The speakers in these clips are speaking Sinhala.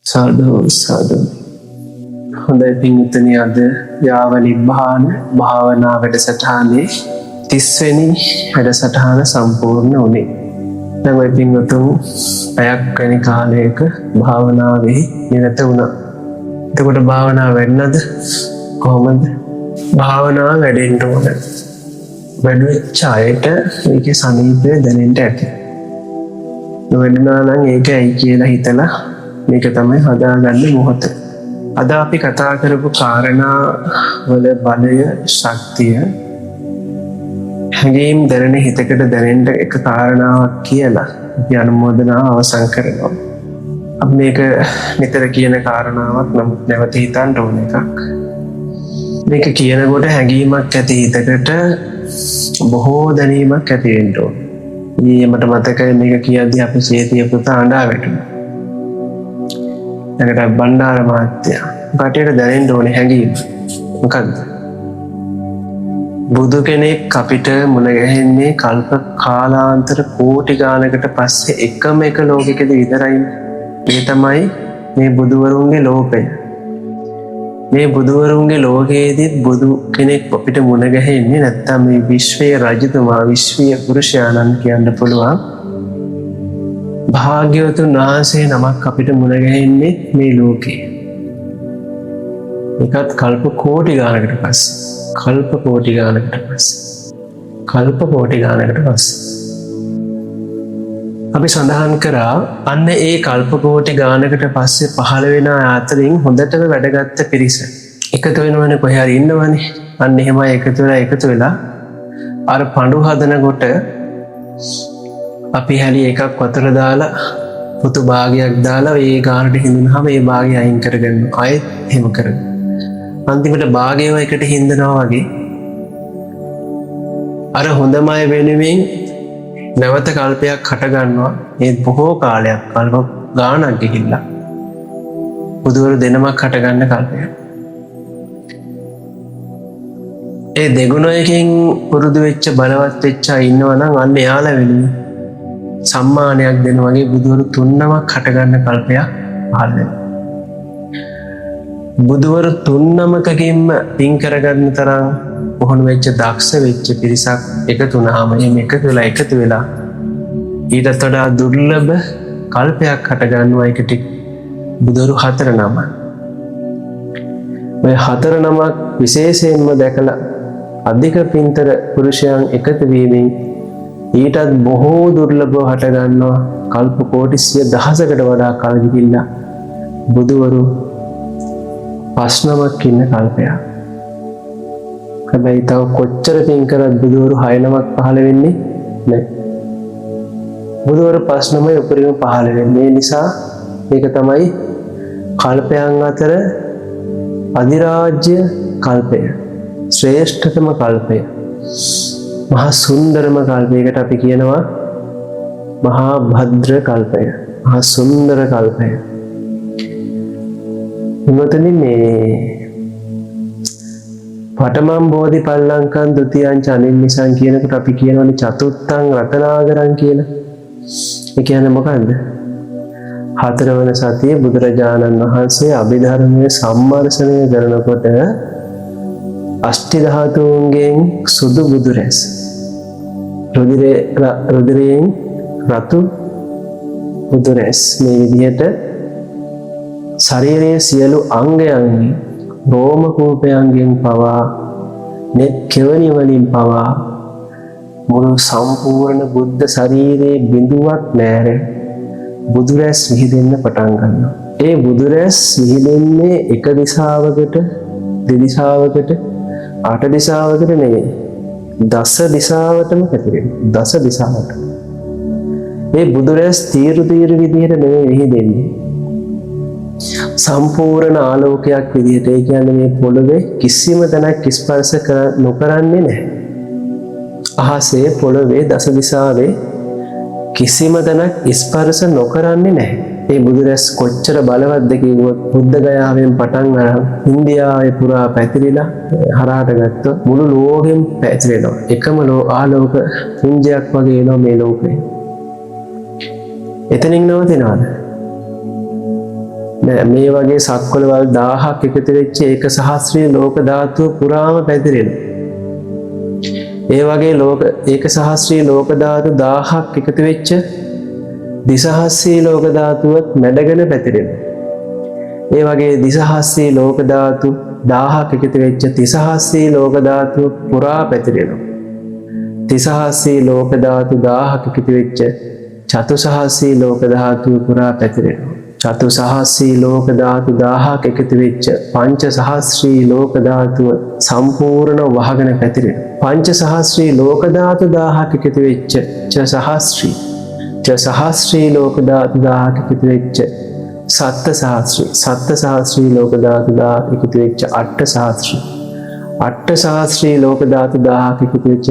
සාදු සාදු. හොඳයි පින්වත්නි, අද යාවනිබ්බාන භාවනා වැඩසටහනේ 30 වෙනි වැඩසටහන සම්පූර්ණ වුණේ. දැන් ඔය පින්වතුන් පැයක් වැනි කාලයක භාවනාවේ නිරත වුණා. එතකොට භාවනාව වෙන්නද කොහොමද? භාවනාව වැඩෙන්න ඕන. වැඩිච්ච අයට මේකේ සමීපය දැනෙන්න ඇති. නොවැඩුණා නම් ඒක ඇයි කියලා හිතලා මේක තමයි හදාගන්න මොහොත. අද අපි කතා කරපු කාරණා වල බලය, ශක්තිය හැඟීම් දැනෙන හිතකට දැනෙන්න එක කාරණාවක් කියලා අපි අනුමೋದනාව අවසන් කරනවා. අපි මේක නිතර කියන කාරණාවක්, නමුත් නැවත හිතන්න ඕන එකක්. මේක කියනකොට හැඟීමක් ඇති හිතකට බොහෝ දැනීමක් ඇති වෙන්න ඕන. මට මතකයි මේක කියද්දී අපි චේතිය පුතා අඬා වැටුණා. එකට බණ්ඩාර මහත්තයා කටේට දැනෙන්න ඕනේ හැඟීම මොකක්ද? බුදු කෙනෙක් අපිට මුණ ගැහෙන්නේ කල්ප කාලාන්තර කෝටි ගානකට පස්සේ එකම එක ලෝකෙකදී විතරයි. ඒ තමයි මේ බුදුවරුන්ගේ ලෝකය. මේ බුදුවරුන්ගේ ලෝකයේදී බුදු කෙනෙක් අපිට මුණ ගැහෙන්නේ නැත්තම් මේ විශ්වයේ රජතුමා, විශ්වීය පුරුෂයාණන් කියන්න පුළුවන්. භාග්‍යවතුන් වහන්සේ නමක් අපිට මුණ ගැහෙන්නේ මේ ලෝකේ. ඒකත් කල්ප කෝටි ගානකට පස්සේ. කල්ප කෝටි ගානකට පස්සේ. අපි සඳහන් කරා අන්න ඒ කල්ප කෝටි ගානකට පස්සේ පහළ වෙන අතරින් හොඳටම වැඩගත්ත පිරිස එකතු වෙනවනේ, කොහේ හරි ඉන්නවනේ. අන්න එහෙමයි එකතු වෙලා අර පඳු හදනකොට අපි හැලි එකක් වතුර දාලා පුතු භාගයක් දාලා ඒ ගානට හිඳුනහම ඒ භාගය අයින් කරගන්නවා. ආයෙත් එහෙම කරනවා. අන්තිමට භාගයව එකට හිඳනවා වගේ අර හොඳම අය වෙනුවෙන් නැවත කල්පයක් හට ගන්නවා. ඒත් බොහෝ කාලයක්, කල්ප ගානක් ගිහිල්ලා බුදුවරු දෙනමක් හට ගන්න කල්පයක්. ඒ දෙගුණයකින් පුරුදු වෙච්ච බලවත් වෙච්ච අය ඉන්නවා නම් අන්න එයාලා වෙනුවෙන් සම්මානයක් දෙන වගේ බුදුවරු 3නමක් හටගන්න කල්පයක් පහළ වෙනවා. බුදුවරු 3නමකකින්ම පින් කරගන්න තරම් පුහුණු වෙච්ච, දක්ෂ වෙච්ච පිරිසක් එකතු වුණාම එහෙම එකතු වෙලා ඊටත් වඩා දුර්ලභ කල්පයක් හටගන්නවා. ඒකට බුදුවරු 4 නම. මේ 4 නමක් විශේෂයෙන්ම දැකලා අධික පින්තර පුරුෂයන් එකතු වීමෙන් ඊටත් බොහෝ දුර්ලභව හට ගන්නවා. කල්ප කෝටි 100,000කට වඩා කල් ගිහිල්ලා බුදුවරු 5 නමක් ඉන්න කල්පයක්. හැබැයි තව කොච්චර පින් කරත් බුදුවරු 6 නමක් පහළ වෙන්නේ නැහැ. බුදුවරු 5 නමයි උපරිම පහළ වෙන්නේ. ඒ නිසා මේක තමයි කල්පයන් අතර අධිරාජ්‍ය කල්පය, ශ්‍රේෂ්ඨතම කල්පය, මහා සුන්දරම කල්පයකට අපි කියනවා මහා භද්‍ර කල්පය, මහා සුන්දර කල්පය. එමෙතන මේ පඨමං බෝධි පල්ලංකං ဒ ුතියං ච අනින්නිසං කියනකොට අපි කියනවානේ චතුත්තං රතනාගරං කියලා. ඒ කියන්නේ මොකන්ද? 4 වන සතියේ බුදුරජාණන් වහන්සේ අභිධර්මයේ සම්මර්ෂණය කරනකොට අෂ්ටි ධාතුන්ගෙන් සුදු බුදු රැස්, රුධිරයෙන් රතු බුදු රැස්, මේ විදිහට ශරීරයේ සියලු අංගයන්ගෙන්, රෝම කූපයන්ගෙන් පවා, නෙත් කෙවණි වලින් පවා මුළු සම්පූර්ණ බුද්ධ ශරීරයේ බිඳුවක් නැර බුදු රැස් විහිදෙන්න පටන් ගන්නවා. ඒ බුදු රැස් විහිදෙන්නේ එක දිශාවකට, දෙදිශාවකට, 8 දිශාවකට නෙවෙයි, දස දිශාවටම පැතිරෙනවා. දස දිශාවට. මේ බුදු රැස් තීරු විදිහට නෙවෙයි විහිදෙන්නේ. සම්පූර්ණ ආලෝකයක් විදිහට. ඒ කියන්නේ මේ පොළවේ කිසිම තැනක් ස්පර්ශ නොකරන්නේ නැහැ. අහසේ, පොළවේ, දස දිශාවේ කිසිම තැනක් ස්පර්ශ නොකරන්නේ නැහැ. මේ බුදු රැස් කොච්චර බලවත්ද කිව්වොත් බුද්ධ ගයාවෙන් පටන් අරන් ඉන්දියාවේ පුරා පැතිරිලා හරහාට ගත්තොත් මුළු ලෝකෙම පැතිරෙනවා. එකම ආලෝක පුංජයක් වගේ එනවා මේ ලෝකේ. එතනින් නවතිනවද? මේ වගේ සක්වලවල් 1000ක් එකතු වෙච්ච ඒක සහස්ත්‍රීය ලෝක ධාතුව පුරාම පැතිරෙනවා. ඒ වගේ ඒක සහස්ත්‍රීය ලෝක ධාතු 1000ක් එකතු වෙච්ච දිසහස්සී ලෝක ධාතුවත් මැඩගෙන පැතිරෙනවා. ඒ වගේ දිසහස්සී ලෝක ධාතු 1000ක් එකතු වෙච්ච තිසහස්සී ලෝක ධාතුව පුරා පැතිරෙනවා. තිසහස්සී ලෝක ධාතු 1000ක් එකතු වෙච්ච චතුසහස්සී ලෝක ධාතුව පුරා පැතිරෙනවා. චතුසහස්සී ලෝක ධාතු 1000ක් එකතු වෙච්ච පංචසහස්ත්‍රී ලෝක ධාතුව සම්පූර්ණ වහගෙන පැතිරෙනවා. පංචසහස්ත්‍රී ලෝක ධාතු 1000ක් එකතු වෙච්ච සහස්ත්‍රී ලෝක ධාතු 1000ක් එකතු වෙච්ච සත්සහස්ත්‍රී ලෝක ධාතු 1000ක් එකතු වෙච්ච අට්ඨසහස්ත්‍රී ලෝක ධාතු 1000ක් එකතු වෙච්ච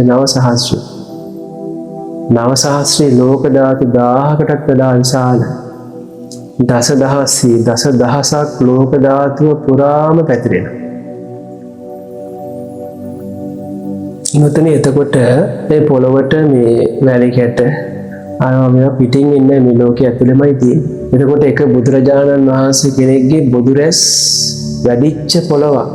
නවසහස්ත්‍රී ලෝක ධාතු 1000කටත් වඩා විශාල දසදහසක් ලෝක ධාතුව පුරාම පැතිරෙනවා. ඉන්නතන එතකොට මේ පොළොවට මේ වැලි කැට ආවම පිටින් ඉන්න මේ ලෝකයේ ඇතුළෙමයි තියෙන්නේ. එතකොට එක බුදුරජාණන් වහන්සේ කෙනෙක්ගේ බුදුරැස් වැඩිච්ච පොළොවක්.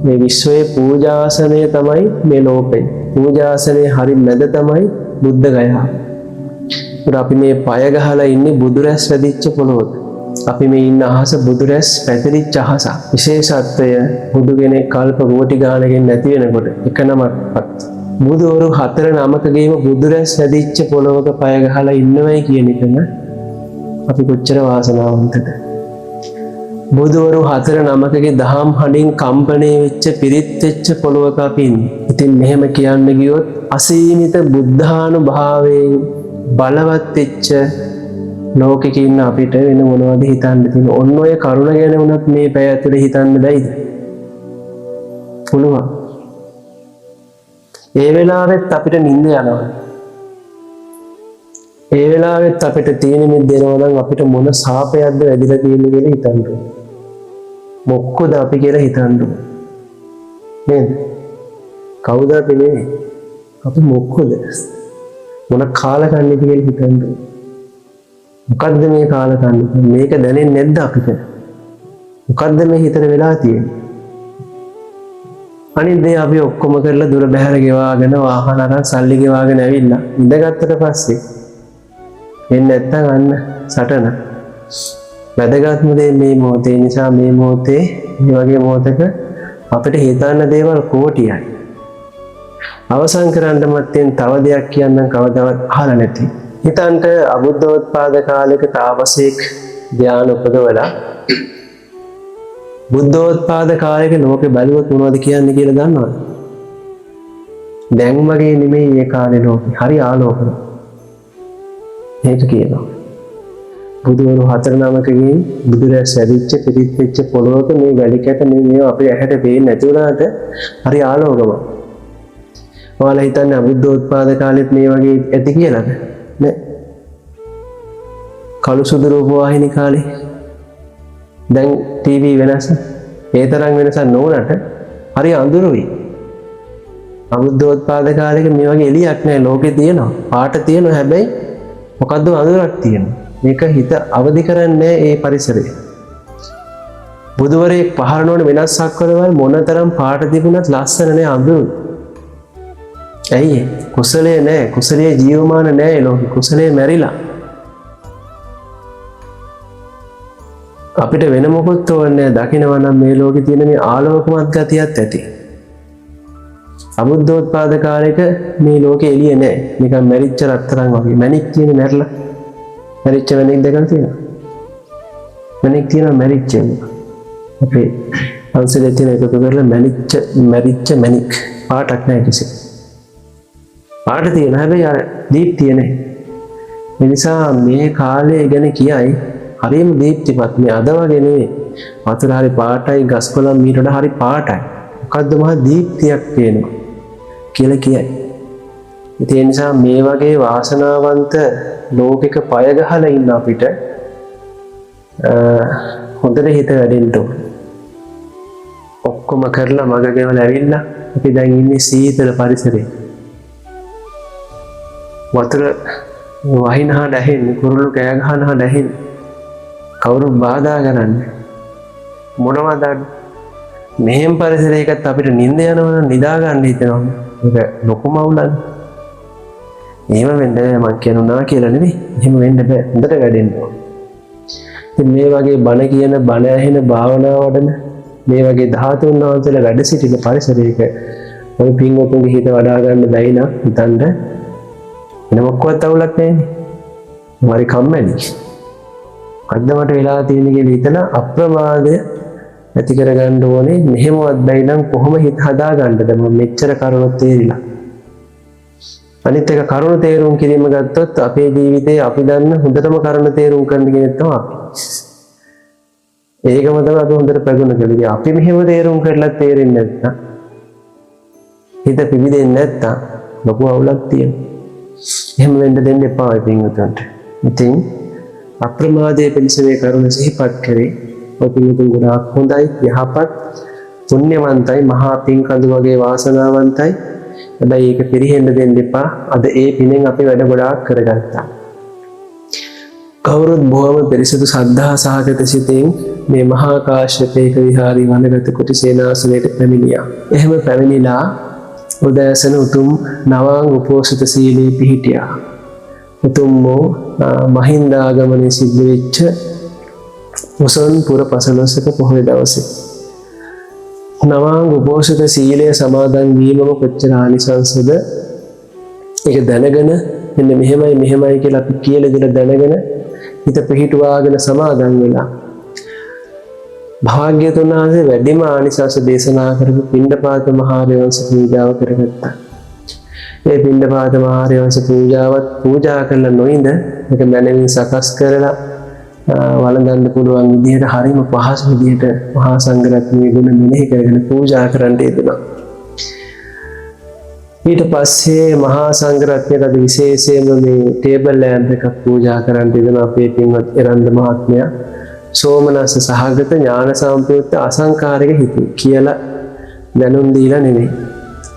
මේ විශ්වයේ පූජාසනය තමයි මේ ලෝකය. පූජාසනයේ හරි මැද තමයි බුද්ධ ගයා. අපි මේ පය ගහලා ඉන්නේ බුදුරැස් වැඩිච්ච පොළොවක. අපි මේ ඉන්න අහස බුදුරැස් පැතිරිච්ච අහසක්. විශේෂත්වය බුදු කෙනෙක් කල්ප කෝටි ගානකින් නැති වෙනකොට එක නමක්වත් බුදුවරු 4 නමකගේම බුදුරැස් වැඩිච්ච පොළොවක පය ගහලා ඉන්නවයි කියන එකම අපි කොච්චර වාසනාවන්තද. බුදුවරු 4 නමකගේ දහම් හඬින් කම්පණය වෙච්ච පිරිත් වෙච්ච පොළොවක අපි ඉන්නේ. ඉතින් මෙහෙම කියන්න ගියොත් අසීමිත බුද්ධානුභාවයෙන් බලවත් වෙච්ච ලෝකෙක ඉන්න අපිට වෙන මොනවද හිතන්න තියෙන්නේ? ඔන්න ඔය කරුණ ගැන වුණත් මේ පැය ඇතුලේ හිතන්න බැයිද? පුළුවන්. ඒ වෙලාවෙත් අපිට නිින්ද යනවා. ඒ වෙලාවෙත් අපිට තීන මිද්ද එනවා නම් අපිට මොන සාපයක්ද වැදිලා තියෙන්නේ කියලා හිතන්න ඕනේ. මොක්කොද අපි කියලා හිතන්න ඕනේ. නේද? කවුද අපි නෙවෙයි. අපි මොක්කොද? මොන කාලකන්නිද කියලා හිතන්න ඕනේ. මොකද්ද මේ කාලකන්ණි? මේක දැනෙන්නේ නැද්ද අපිට? මොකද්ද මේ හිතට වෙලා තියෙන්නේ? අනිත් දේ අපි ඔක්කොම කරලා දුර බැහැර ගෙවාගෙන වාහන අරන් සල්ලි ගෙවාගෙන ඇවිල්ලා ඉඳගත්තට පස්සේ එන්නේ නැත්තම් අන්න සටන. වැදගත්ම දේ මේ මොහොතේ නිසා මේ මොහොතේ මේ වගේ මොහොතක අපිට හිතන්න දේවල් කෝටියයි. අවසන් කරන්න මත්තෙන් තව දෙයක් කියන්නම් කවදාවත් අහලා නැති. හිතන්ට අබුද්ධෝත්පාද කාලයක තාපසෙක් ධ්‍යාන උපදවලා බුද්ධෝත්පාද කාලයක ලෝකෙ බැලුවොත් මොනවද කියන්නේ කියලා දන්නවද? දැන් වගේ නෙමෙයි ඒ කාලේ ලෝකෙ. හරි ආලෝකයි. ඒක කියනවා. බුදුවරු 4 නමකගෙන් බුදුරැස් වැඩිච්ච පිරිත් වෙච්ච පොළොවක මේ වැලි කැට මේ අපේ ඇහැට පේන්නේ නැති වුණාට හරි ආලෝකමයි. ඔයාලා හිතන්නේ අබුද්ධෝත්පාද කාලෙත් මේ වගේ ඇති කියලාද? නෑ. කළු සුදු රූප වාහිනී කාලේ දැන් ටීවී වෙනස ඒ තරම් වෙනසක් නොවුනට හරි අඳුරුයි. අබුද්ධෝත්පාද කාලෙක මේ වගේ එළියක් නෑ ලෝකේ තියෙනවා. පාට තියෙනවා හැබැයි මොකද්ද අඳුරක් තියෙනවා. මේක හිත අවදි කරන්නේ ඒ පරිසරය. බුදුවරයෙක් පහරනෝන වෙනස්සක් කරවල් මොනතරම් පාට තිබුණත් ලස්සන නෑ අඳුරු. ඇයි? කුසලයේ නෑ. කුසලයේ ජීවමාන නෑ ලෝකෙ. කුසලයේ මැරිලා. අපිට වෙන මොකොත් ඕනේ දකිනවා නම් මේ ලෝකේ තියෙන මේ ආලෝකමත් ගතියත් ඇති. අබුද්ධෝත්පාද කාලයක මේ ලෝකේ එළිය නෑ. නිකන් මැරිච්ච රත්තරන් වගේ. මැණික් තියෙන මැරලා. මැරිච්ච මැණික් දැකලා තියෙනවා. මැණික් තියෙනවා මැරිච්ච. අපේ අන්සලේ තියෙන එකතු කරලා මැරිච්ච මැණික්. පාටක් නෑ කිසි. පාට තියෙන හැබැයි අර දීප්තිය නෑ. ඒ නිසා මේ කාලය ගැන කියයි හරිම දීප්තිමත්. මේ අද වගේ නෙවෙයි. වතුර හරි පාටයි, ගස් කොළන් මීට වඩා හරි පාටයි. මොකද්ද මහා දීප්තියක් පේනවා කියලා කියයි. ඒ නිසා මේ වගේ වාසනාවන්ත ලෝකික පය ගහලා ඉන්න අපිට හොඳට හිත වැඩෙන්න ඕනේ. ඔක්කොම කරලා මග ගෙවලා ඇවිල්ලා අපි දැන් ඉන්නේ සීතල පරිසරේ. වතුර වහින හඬ ඇහෙන්නේ, කුරුළු කෑ ගහන හඬ ඇහෙන්නේ. කවුරු බාධා කරන්නේ මොනවද මෙහෙම පරිසරයකත් අපිට නිින්ද යනවා නිදා ගන්න හිතෙනවා ඒක ලොකුම අවුලක් එහෙම වෙන්න මම කියනවා කියලා නෙවෙයි එහෙම වෙන්න බෑ හොඳට වැඩෙන්න ඉතින් මේ වගේ බණ කියන බණ ඇහෙන භාවනාව වඩන මේ වගේ ධාතුන් වහන්සේලා වැඩ සිටින පරිසරයක ඔය පින්වතුන්ගේ හිත වඩා ගන්න බැයි නම් හිතන්න වෙන මොකවත් අවුලක් නැහැනේ. මරි කම්මැලි. අද්දමට වෙලා තියෙන කියලා හිතලා අප්‍රමාදය ඇති කරගන්න ඕනේ. මෙහෙමවත් බැයි නම් කොහොම හිත හදා ගන්නද මම මෙච්චර කරුණු තේරිලා. අනිත් එක කරුණු තේරුම් කිරීම ගත්තොත් අපේ ජීවිතේ අපි දන්න හොඳටම කරුණු තේරුම් ගන්න කෙනෙක් තමයි අපි. ඒකම තමයි අපි හොඳට ප්‍රගුණ කළේ. අපි මෙහෙම තේරුම් කරලා තේරෙන්නේ නැත්නම් හිත පිවිදෙන්නේ නැත්නම් ලොකු අවුලක් තියෙනවා. එහෙම වෙන්න දෙන්න එපා පින්වතුන්ට. ඉතින් අප්‍රමාදයේ පිණිස මේ කරුණ සිහිපත් කරේ ඔය පින්වතුන් ගොඩාක් හොඳයි යහපත් පුණ්‍යවන්තයි මහා පින්කඳු වගේ වාසනාවන්තයි. හැබැයි ඒක පිරිහෙන්න දෙන්න එපා. අද ඒ පිනෙන් අපි වැඩ ගොඩාක් කරගත්තා. කවුරුත් බොහොම පිරිසිදු සද්ධා සහගත සිතින් මේ මහා කාශ්‍යපේක විහාරී වනගත කුටි සේනාසනයට පැමිණියා. එහෙම පැමිණිලා උදෑසන උතුම් නවාංග උපෝසත සීලේ පිහිටියා. උතුම් මහින්දාගමනයේ සිද්ධ වෙච්ච උසන් පුර පසළොස්වක පොහොය දවසේ නවාංග උපෝසත සීලය සමාදන් වීමම කොච්චර ආනිසංසද ඒක දැනගෙන මෙන්න මෙහෙමයි කියලා අපි කියලා දෙන දැනගෙන හිත පිහිටුවාගෙන සමාදන් වෙලා භාග්‍යතුන් වහන්සේ වැඩිම ආනිසංස දේශනා කරපු පිණ්ඩපාත මහාරයන්ස පූජාව කරගත්තා. ඒ පිණ්ඩපාත මහාරයන්ස පූජාවත් පූජා කළ නොඉඳ මේක මැනවින් සකස් කරලා වළඳන්න පුළුවන් විදිහට හරිම පහසු විදිහට මහා සංඝරත්නයේ ගුණ මෙනෙහි කරගෙන පූජා කරන්න යෙදුණා. ඊට පස්සේ මහා සංඝරත්නයට අද විශේෂයෙන්ම මේ ටේබල් ලෑම්ප් එකක් පූජා කරන්න යෙදුණා අපේ පින්වත් එරන්ද මහත්මයා. සෝමනස්ස සහගත ඥාන සම්ප්‍රයුක්ත අසංකාරික හිත කියලා දැනුම් දීලා නෙමෙයි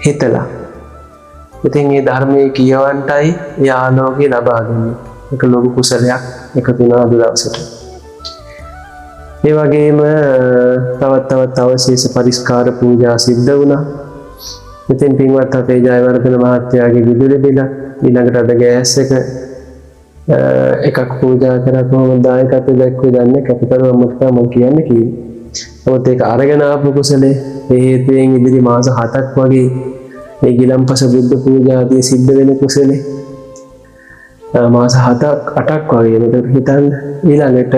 හිතලා. ඉතින් මේ ධර්මයේ කියවන්ටයි ඒ ආලෝකය ලබා දුන්නේ. ඒක ලොකු කුසලයක් එකතු වෙනා දවසට. ඒ වගේම තවත් අවශේෂ පරිස්කාර පූජා සිද්ධ වුණා. ඉතින් පින්වත් අපේ ජයවර්ධන මහත්තයාගේ විදුලි බිල ඊළඟට අද ගෑස් එකක් පූජා කරා කොහොමද දායකත්වය දැක්වේ දන්නේ කැපිටල් අම්මට මම කියන්නේ කිව්වේ. නමුත් ඒක අරගෙන ආපු කුසලේ මේ හේතුවෙන් ඉදිරි මාස 7ක් වගේ මේ ගිලම්පස බුද්ධ පූජාදී සිද්ධ වෙන කුසලේ මාස 7ක් 8ක් වගේ නේද හිතන්න. ඊළඟට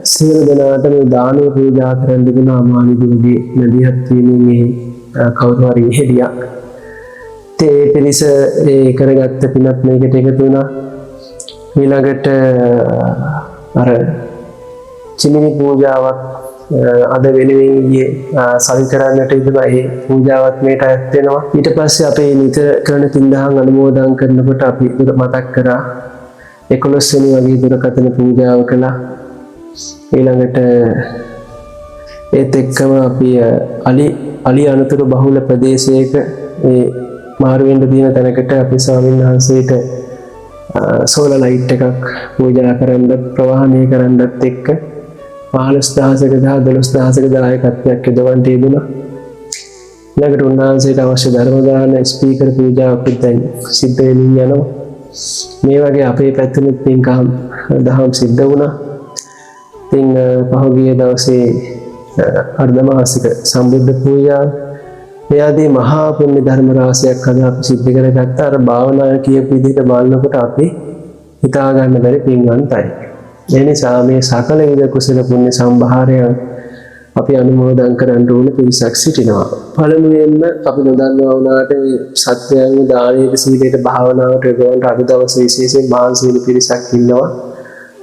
සියලු දෙනාට මේ දානීය පූජා කරන්න දුන්නා මානිදුගේ නදිහත් වීමේ කවුරු හරි හෙඩියක්. ඒ පිරිස ඒ කරගත්ත පිනත් මේකට එකතු වුණා. ඊළඟට අර චිමිනි පූජාවක් අද වෙනුවෙන් ඊයේ සවි කරන්නට ඉදලා ඒ පූජාවත් මේට ඇත් වෙනවා. ඊට පස්සේ අපේ නිතර කරන පින්දහම් අනුමෝදන් කරනකොට අපි මතක් කරා 11 වෙනි වගේ දුරකථන පූජාව කළා. ඊළඟට ඒත් එක්කම අපි අලි අනුතුරු බහුල ප්‍රදේශයක ඒ මාරු වෙන්න තියෙන තැනකට අපි ස්වාමීන් වහන්සේට සෝලර් ලයිට් එකක් පූජා කරන්න ප්‍රවාහනය කරන්නත් එක්ක 15000ක 12000ක දායකත්වයක් යොදවන්න යෙදුණා. ඊළඟට උන්වහන්සේට අවශ්‍ය ධර්ම දාන ස්පීකර් පූජාවක් දැන් සිද්ධ වෙමින් යනවා. මේ වගේ අපේ පැත්තෙත් පින්කම් දහම් සිද්ධ වුණා. ඉතින් පහුගිය දවසේ අර්ධමාසික සම්බුද්ධ පූජා එයාදී මහා පුණ්‍ය ධර්ම රාශියක් අද අපි සිද්ධ කරගත්තා. අර භාවනා කියපු විදිහට බලනකොට අපි හිතා ගන්න බැරි පින්වන්තයි. ඒ නිසා මේ සකල විද කුසල පුණ්‍ය සම්භාරය අපි අනුමෝදන් කරන්න ඕන පිරිසක් සිටිනවා. පළමුවෙන්ම අපි නොදන්නවා වුණාට මේ සත්‍යයන් දානයේ සීලයට භාවනාවට යොදවන්න අද දවසේ විශේෂයෙන් මානසික පිරිසක් ඉන්නවා.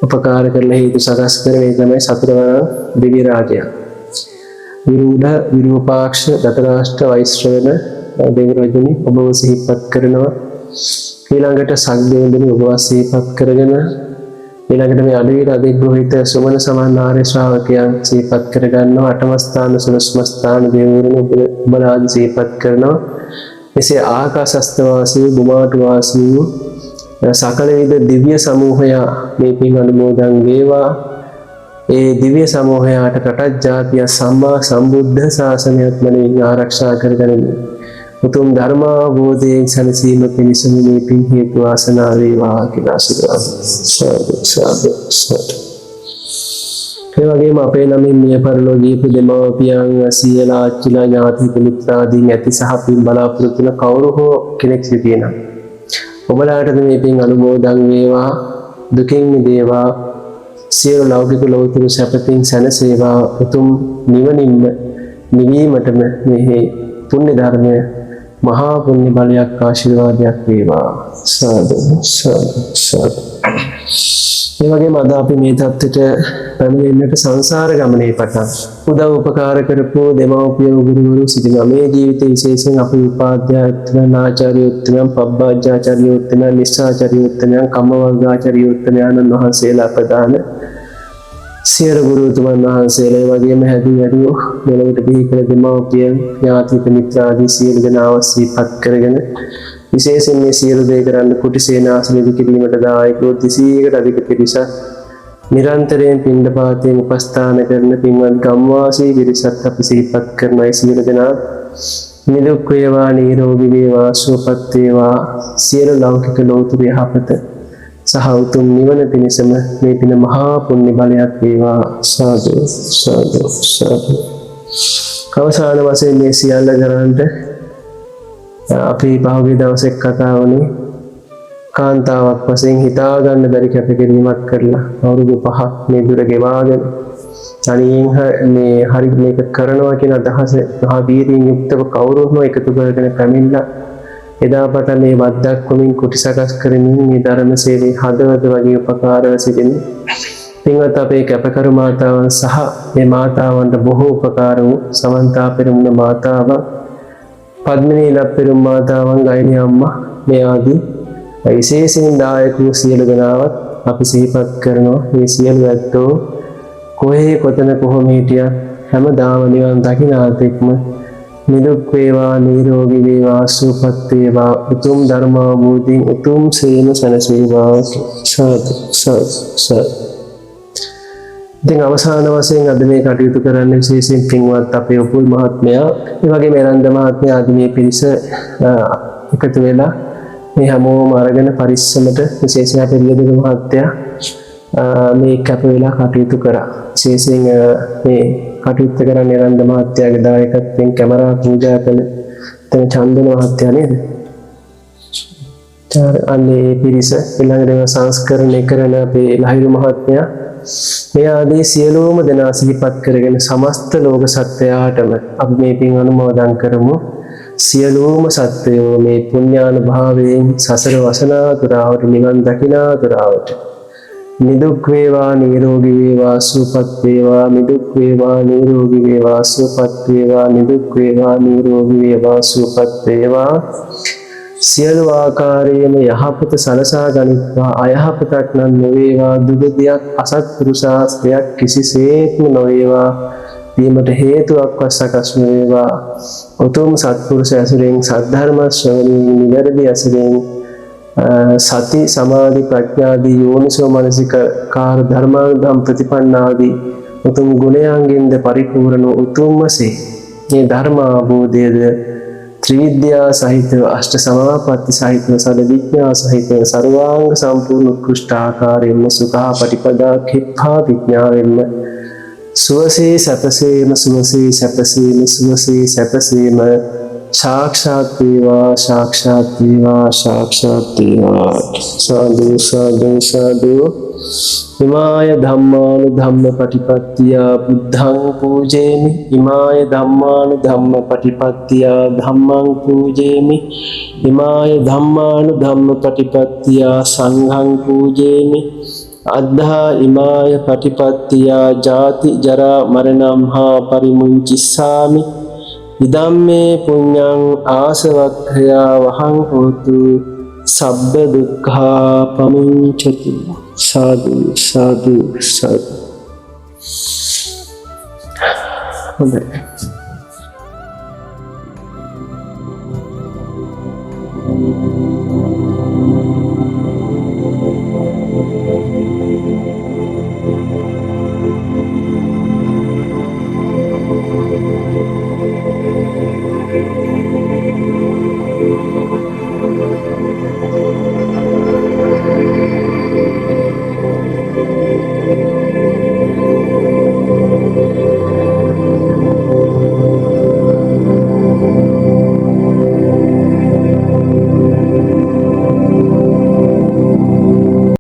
උපකාර කරලා හේතු සකස් කරේ තමයි සතරවරන් දිව්‍ය රාජයා. විරුද්ධ විරූපාක්ෂ දතරාෂ්ට්‍ර වෛශ්‍රවණ දෙවිරජුනි ඔබව සිහිපත් කරනවා. ඊළඟට සග්දේවඳුනි ඔබව සිහිපත් කරගෙන ඊළඟට මේ අඩවියට අධිග්‍රහිත සුමන සමාන ආර්ය ශ්‍රාවකයන් සිහිපත් කරගන්නවා. අටම ස්ථාන සුලස්ම ස්ථාන දෙවිවරුන් ඔබලා සිහිපත් කරනවා. එසේ ආකාශස්ත වාසී බුමාට වාසී සකල විද දිව්‍ය සමූහය මේ පින් අනුමෝදන් වේවා. ඒ දිව්‍ය සමූහයාට රටත් ජාතිය සම්මා සම්බුද්ධ ශාසනයත් මනින් ආරක්ෂා කරගනිමු. උතුම් ධර්මාවබෝධයෙන් සැනසීම පිණිස මේ පින් හේතු වාසනා වේවා කියලා ආශිර්වාද. සාදු සාදු සාදු. ඒ වගේම අපේ ළමින් මිය පරලෝකීය දෙමව්පියන් සියලා ආච්චිලා ඥාති මිත්‍රාදීන් ඇති සහ පින් බලාපොරොත්තු වෙන කවුරු හෝ කෙනෙක් සිටිනා. ඔබලාට මේ පින් අනුමෝදන් වේවා, දුකින් මිදේවා, සියලු ලෞකික ලෝතුරු සැපතින් සැනසේවා, උතුම් නිවනින්ම නිවීමටම මේ පුණ්‍ය ධර්මය මහා පුණ්‍ය බලයක් ආශිර්වාදයක් වේවා. සාදු සාදු සාදු. මේ වගේම අද අපි මේ தත්ත්වයට පැමිණෙන්නට සංසාර ගමනේ පටන් උදව් උපකාර කරපු දෙමව්පිය ගුරුවරු සිටිනවා. මේ ජීවිතයේ විශේෂයෙන් අපි උපාධ්‍යායතන ආචාර්ය උත්තමයන්, පබ්බාජාචාර්ය උත්තමයන්, නිස්සාචාර්ය උත්තමයන්, කම්මවර්ගාචාර්ය උත්තමයන් වහන්සේලා ප්‍රදාන සියලු ගුරුතුමන් වහන්සේලා වගේම හැදූ මෙලොවට බිහි කළ දෙමව්පිය ඥාතික මිත්‍රාදී සියලු දෙනාව සිහිපත් කරගෙන විශේෂයෙන් මේ සියලු දේ කරන්න කුටි සේනාසනෙදි කිරීමට දායකව 200කට අධික පිරිසක් නිරන්තරයෙන් පින්ඩපාතයෙන් උපස්ථාන කරන පින්වත් ගම්වාසී පිරිසක් අපි සිහිපත් කරනයි. සියලු දෙනා නිදුක් වේවා, නිරෝගී වේවා, සුවපත් වේවා, සියලු ලෞකික ලෝතුරු යහපත සහ උතුම් නිවන පිණිසම මේ පින මහා පුණ්‍ය බලයක් වේවා. සාදු සාදු සාදු. අවසාන වශයෙන් මේ සියල්ල කරන්නට අපි පහුගිය දවසේ කතා වුණේ කාන්තාවක් වශයෙන් හිතා ගන්න බැරි කැපකිරීමක් කරලා අවුරුදු 5ක් මේ දුර ගෙවාගෙන තනියෙන් මේ හරි මේක කරනවා කියන අදහස මහා වීරියෙන් යුක්තව කවුරුත්ම එකතු කරගෙන පැමිණලා එදා පටන් මේ වද්දක් වලින් කුටි සකස් කරමින් මේ ධර්ම සේවයේ හදවත වගේ උපකාරව සිටින පින්වත් අපේ කැපකරු මාතාවන් සහ මේ මාතාවන්ට බොහෝ උපකාර වූ සමන්තා පෙරමුණ මාතාවන්, පද්මිනී ලප්පෙරුම් මාතාවන්, ගයිනි අම්මා මේ ආදී විශේෂයෙන් දායක වූ සියලු දෙනාවත් අපි සිහිපත් කරනවා. මේ සියලු ඇත්තෝ කොහේ කොතන කොහොම හිටියත් හැමදාම නිවන් දකිනාතෙක්ම නිදුක් වේවා, නිරෝගී වේවා, සුවපත් වේවා, උතුම් ධර්මාවබෝධයෙන් උතුම් සේම සැනසේවා. සාදු සාදු සාදු. දැන් අවසාන වශයෙන් අද මේ කටයුතු කරන්න විශේෂයෙන් පින්වත් අපේ උපුල් මහත්මයා, ඒ වගේම එරන්ද මහත්මයා ආදී මේ පිරිස එකතු වෙලා මේ හැමෝම අරගෙන පරිස්සමට විශේෂයෙන් අපේ ලියදෙන මහත්තයා මේ කැප වෙලා කටයුතු කරා. විශේෂයෙන් මේ කටයුත්ත කරන්න එරන්ද මහත්තයාගේ දායකත්වයෙන් කැමරා පූජා කළ තන චන්දන මහත්තයා නේද? අන්නේ පිරිස ඊළඟට සංස්කරණය කරන අපේ ලහිරු මහත්මයා මේ ආදී සියලුම දෙනා සිහිපත් කරගෙන සමස්ත ලෝක සත්වයාටම අපි මේ පින් අනුමෝදන් කරමු. සියලුම සත්වයෝ මේ පුණ්‍යානුභාවයෙන් සසර වසනාතුරාවට නිවන් දකිනාතුරාවට නිදුක් වේවා, නිරෝගී වේවා, සුවපත් වේවා. නිදුක් වේවා, නිරෝගී වේවා, සුවපත් වේවා. නිදුක් වේවා, නිරෝගී වේවා, සුවපත් වේවා. සියලු ආකාරයෙන්ම යහපත සලසා ගනිත්වා. අයහපතක් නම් නොවේවා, දුගතියක් අසත්පුරුෂාස්ත්‍රයක් කිසිසේත්ම නොවේවා. වීමට හේතුවක් සකස් වේවා. උතුම් සත්පුරුෂ ඇසුරෙන්, සද්ධර්ම ශ්‍රවණයෙන්, නිවැරදි ඇසුරෙන් සති සමාධි ප්‍රඥාදී යෝනිසෝ මනසිකාර ධර්මානුධම් ප්‍රතිපන්නාදී උතුම් ගුණයන්ගෙන්ද පරිපූර්ණ උතුම්සේ මේ ධර්ම අවබෝධයද ත්‍රිවිද්‍යා සහිතව, අෂ්ට සමාපatti සහිතව, සද විඥා සහිතව, සර්වාංග සම්පූර්ණ උත්කෘෂ්ඨ ආකාරයෙන්ම සුඛා පටිපදා කිප්පා විඥාවෙන්ම සුවසේ සැපසේම, සුවසේ සැපසේම, සුවසේ සැපසේම साक्षात वේවා, साक्षात वේවා, साक्षात वේවා. साधु साधु साधु. इमाय धम्मानुधम्म पटिपत्तिया बुद्धं पूजेमि. इमाय धम्मानुधम्म पटिपत्तिया धम्मं पूजेमि. इमाय धम्मानुधम्म पटिपत्तिया संघं पूजेमि. अद्धा इमाय पटिपत्तिया जाति जरा मरणं हा परिमुञ्चिस्सामि. इदम्मे पुण्यं आसवक्खया वहं होतु सब्ब दुःखा पमुञ्चतु. साधु साधु साधु.